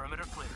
Perimeter clear.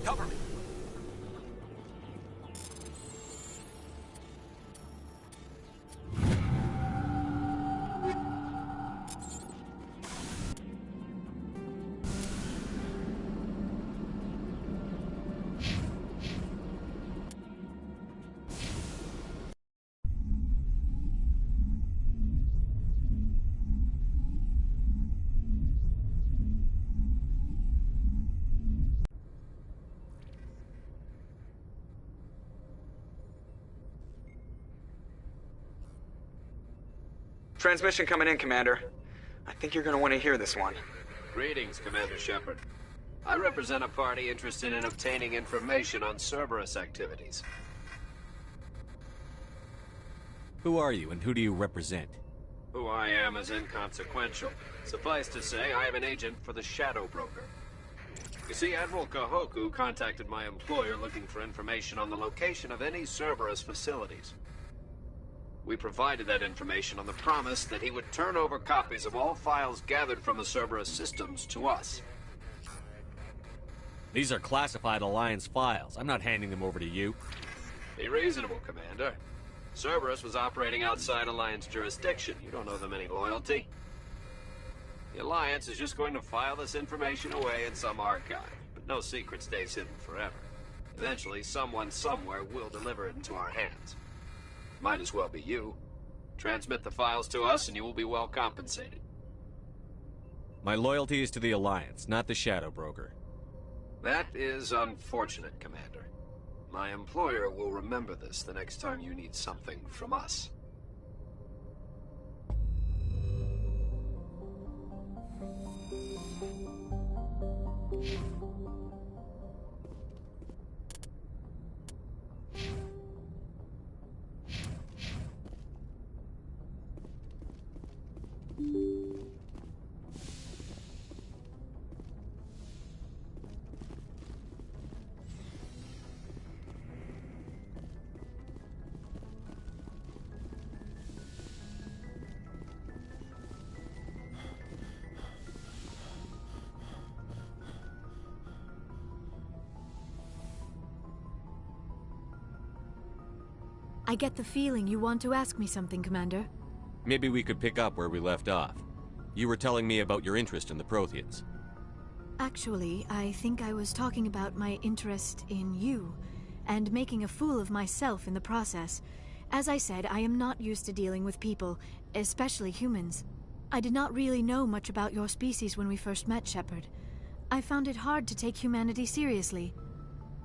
Cover me! Transmission coming in, Commander. I think you're gonna want to hear this one. Greetings, Commander Shepard. I represent a party interested in obtaining information on Cerberus activities. Who are you, and who do you represent? Who I am is inconsequential. Suffice to say, I am an agent for the Shadow Broker. You see, Admiral Kahoku contacted my employer looking for information on the location of any Cerberus facilities. We provided that information on the promise that he would turn over copies of all files gathered from the Cerberus systems to us. These are classified Alliance files. I'm not handing them over to you. Be reasonable, Commander. Cerberus was operating outside Alliance jurisdiction. You don't owe them any loyalty. The Alliance is just going to file this information away in some archive, but no secret stays hidden forever. Eventually, someone somewhere will deliver it into our hands. Might as well be you. Transmit the files to us and you will be well compensated. My loyalty is to the Alliance, not the Shadow Broker. That is unfortunate, Commander. My employer will remember this the next time you need something from us. I get the feeling you want to ask me something, Commander. Maybe we could pick up where we left off. You were telling me about your interest in the Protheans. Actually, I think I was talking about my interest in you, and making a fool of myself in the process. As I said, I am not used to dealing with people, especially humans. I did not really know much about your species when we first met, Shepard. I found it hard to take humanity seriously.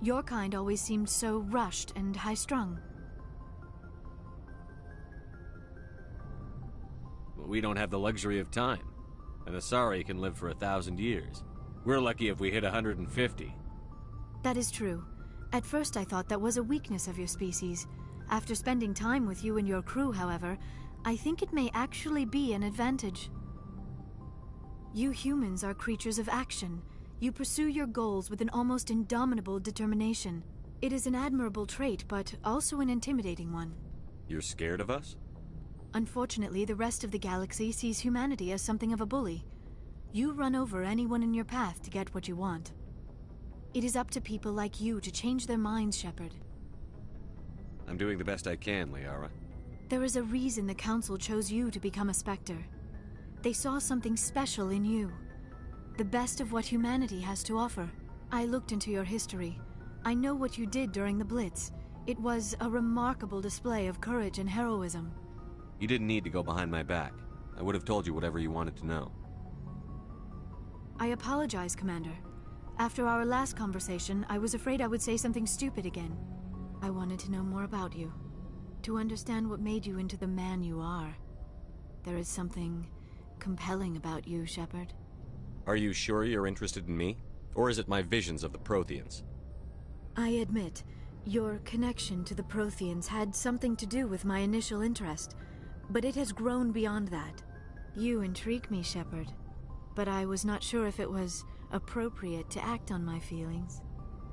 Your kind always seemed so rushed and high-strung. We don't have the luxury of time. An Asari can live for 1,000 years. We're lucky if we hit 150. That is true. At first I thought that was a weakness of your species. After spending time with you and your crew, however, I think it may actually be an advantage. You humans are creatures of action. You pursue your goals with an almost indomitable determination. It is an admirable trait, but also an intimidating one. You're scared of us? Unfortunately, the rest of the galaxy sees humanity as something of a bully. You run over anyone in your path to get what you want. It is up to people like you to change their minds, Shepard. I'm doing the best I can, Liara. There is a reason the Council chose you to become a Spectre. They saw something special in you. The best of what humanity has to offer. I looked into your history. I know what you did during the Blitz. It was a remarkable display of courage and heroism. You didn't need to go behind my back. I would have told you whatever you wanted to know. I apologize, Commander. After our last conversation, I was afraid I would say something stupid again. I wanted to know more about you. To understand what made you into the man you are. There is something compelling about you, Shepard. Are you sure you're interested in me? Or is it my visions of the Protheans? I admit, your connection to the Protheans had something to do with my initial interest, but it has grown beyond that. You intrigue me, Shepard, but I was not sure if it was appropriate to act on my feelings.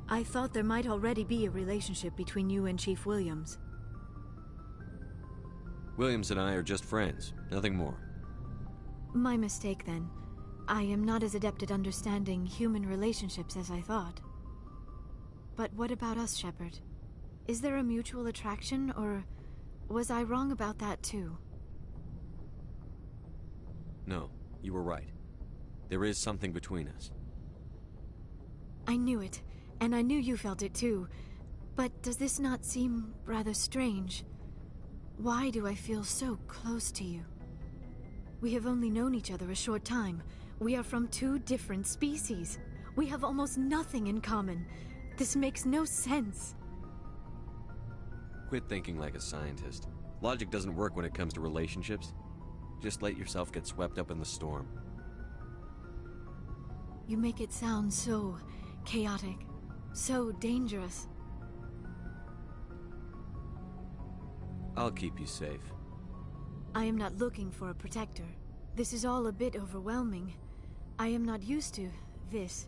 I thought there might already be a relationship between you and Chief Williams. Williams and I are just friends, nothing more. My mistake, then. I am not as adept at understanding human relationships as I thought. But what about us, Shepard? Is there a mutual attraction, or was I wrong about that too? No, you were right. There is something between us. I knew it, and I knew you felt it too. But does this not seem rather strange? Why do I feel so close to you? We have only known each other a short time. We are from two different species. We have almost nothing in common. This makes no sense. Quit thinking like a scientist. Logic doesn't work when it comes to relationships. Just let yourself get swept up in the storm. You make it sound so chaotic, so dangerous. I'll keep you safe. I am not looking for a protector. This is all a bit overwhelming. I am not used to this.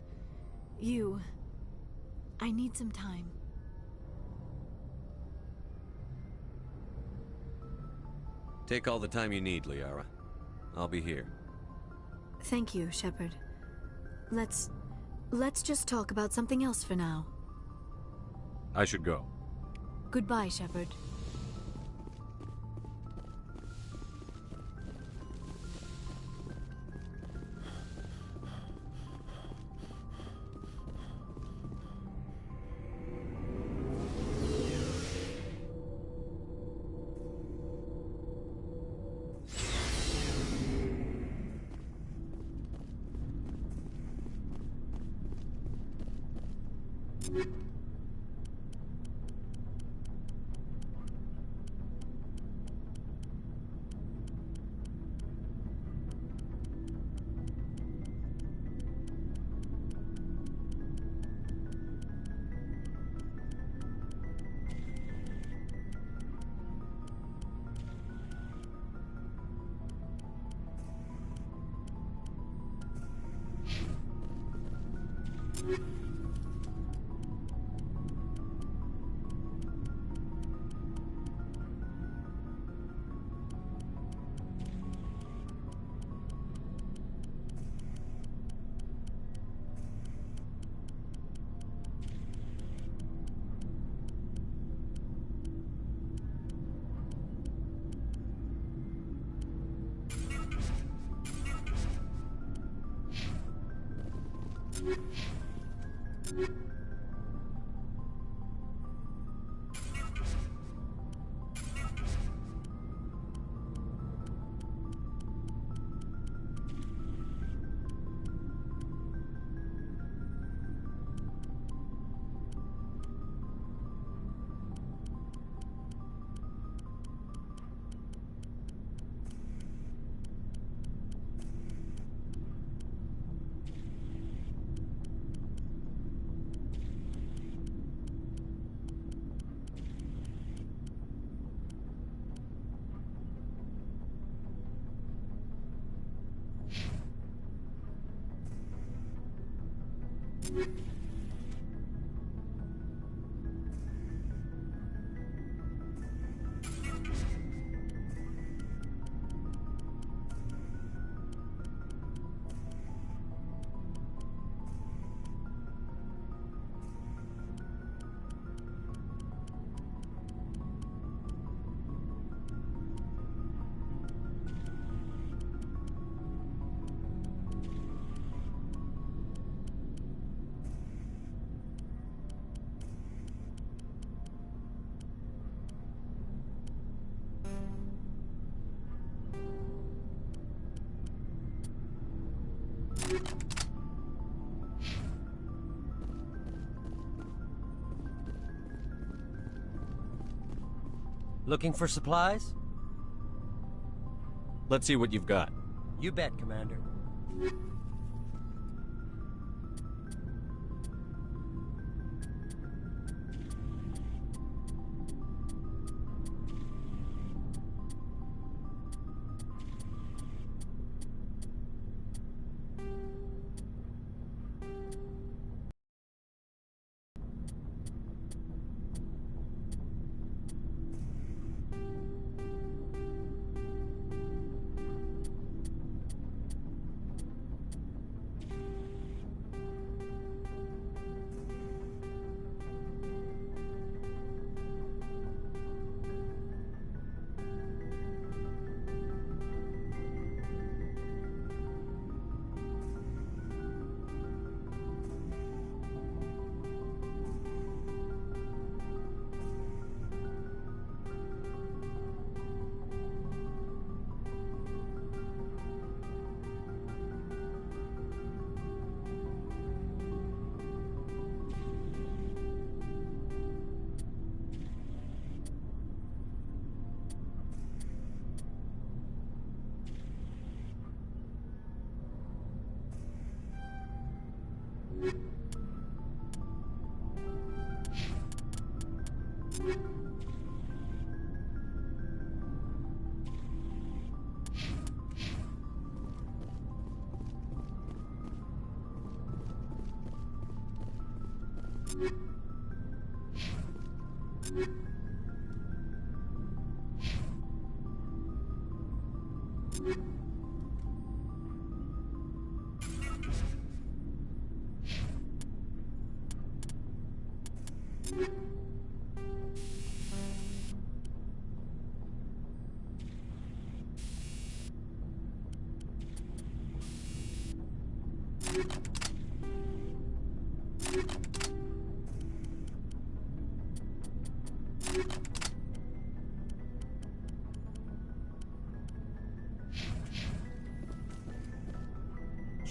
You. I need some time. Take all the time you need, Liara. I'll be here. Thank you, Shepard. Let's just talk about something else for now. I should go. Goodbye, Shepard. Looking for supplies? Let's see what you've got. You bet, Commander.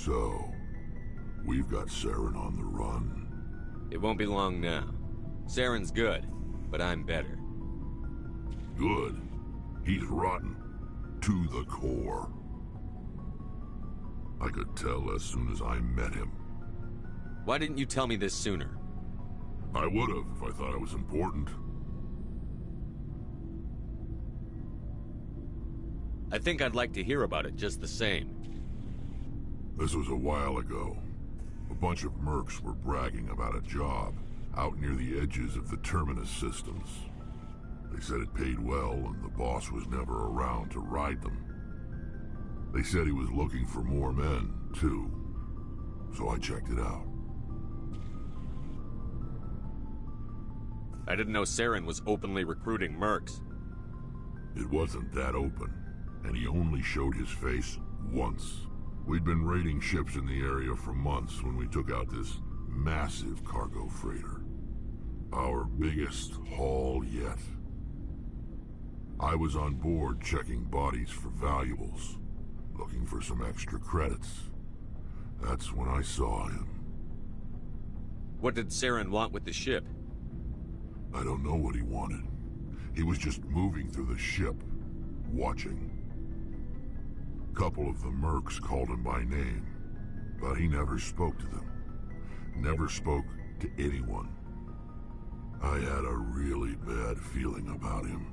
So, we've got Saren on the run. It won't be long now. Saren's good, but I'm better. Good. He's rotten. To the core. I could tell as soon as I met him. Why didn't you tell me this sooner? I would've if I thought it was important. I think I'd like to hear about it just the same. This was a while ago. A bunch of mercs were bragging about a job out near the edges of the Terminus systems. They said it paid well and the boss was never around to ride them. They said he was looking for more men, too. So I checked it out. I didn't know Saren was openly recruiting mercs. It wasn't that open, and he only showed his face once. We'd been raiding ships in the area for months when we took out this massive cargo freighter. Our biggest haul yet. I was on board checking bodies for valuables, looking for some extra credits. That's when I saw him. What did Saren want with the ship? I don't know what he wanted. He was just moving through the ship, watching. Couple of the mercs called him by name, but he never spoke to them. Never spoke to anyone. I had a really bad feeling about him,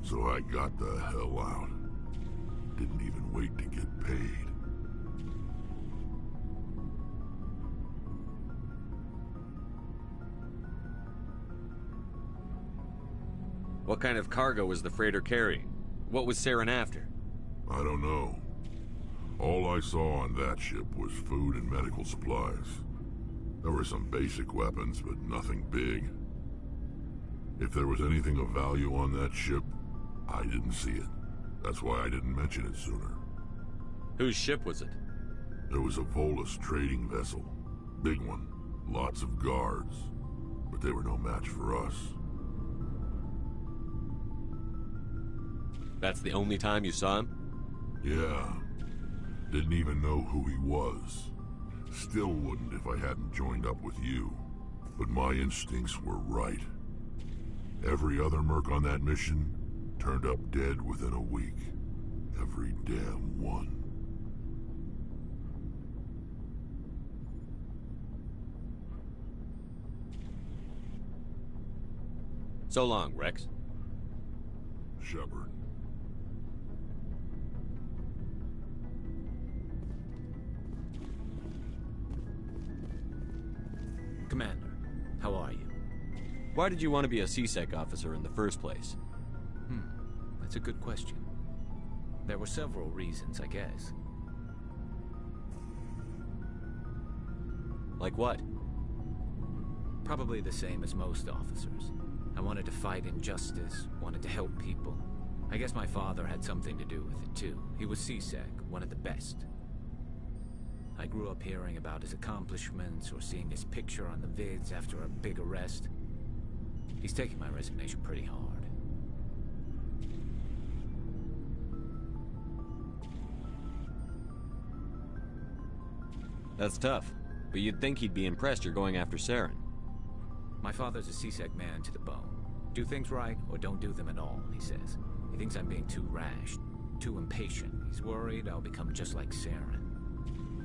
so I got the hell out. Didn't even wait to get paid. What kind of cargo was the freighter carrying? What was Saren after? I don't know. All I saw on that ship was food and medical supplies. There were some basic weapons, but nothing big. If there was anything of value on that ship, I didn't see it. That's why I didn't mention it sooner. Whose ship was it? There was a Volus trading vessel. Big one. Lots of guards. But they were no match for us. That's the only time you saw him? Yeah. Didn't even know who he was. Still wouldn't if I hadn't joined up with you. But my instincts were right. Every other merc on that mission Turned up dead within a week. Every damn one. So long, Rex. Shepard. Commander, how are you? Why did you want to be a C-Sec officer in the first place? That's a good question. There were several reasons, I guess. Like what? Probably the same as most officers. I wanted to fight injustice, wanted to help people. I guess my father had something to do with it too. He was C-Sec, one of the best. I grew up hearing about his accomplishments or seeing his picture on the vids after a big arrest. He's taking my resignation pretty hard. That's tough, but you'd think he'd be impressed you're going after Saren. My father's a C-Sec man to the bone. Do things right, or don't do them at all, he says. He thinks I'm being too rash, too impatient. He's worried I'll become just like Saren.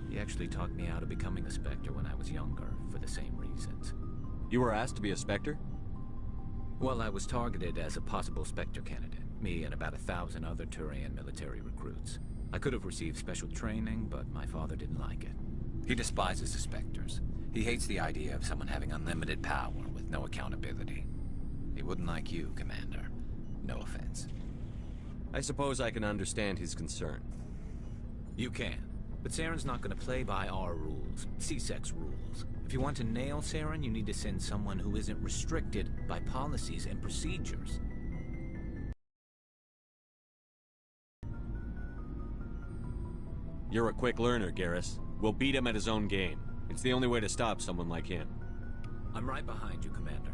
He actually talked me out of becoming a Spectre when I was younger, for the same reasons. You were asked to be a Spectre? Well, I was targeted as a possible Spectre candidate. Me and about 1,000 other Turian military recruits. I could have received special training, but my father didn't like it. He despises the Spectres. He hates the idea of someone having unlimited power with no accountability. He wouldn't like you, Commander. No offense. I suppose I can understand his concern. You can. But Saren's not going to play by our rules, C-Sec's rules. If you want to nail Saren, you need to send someone who isn't restricted by policies and procedures. You're a quick learner, Garrus. We'll beat him at his own game. It's the only way to stop someone like him. I'm right behind you, Commander.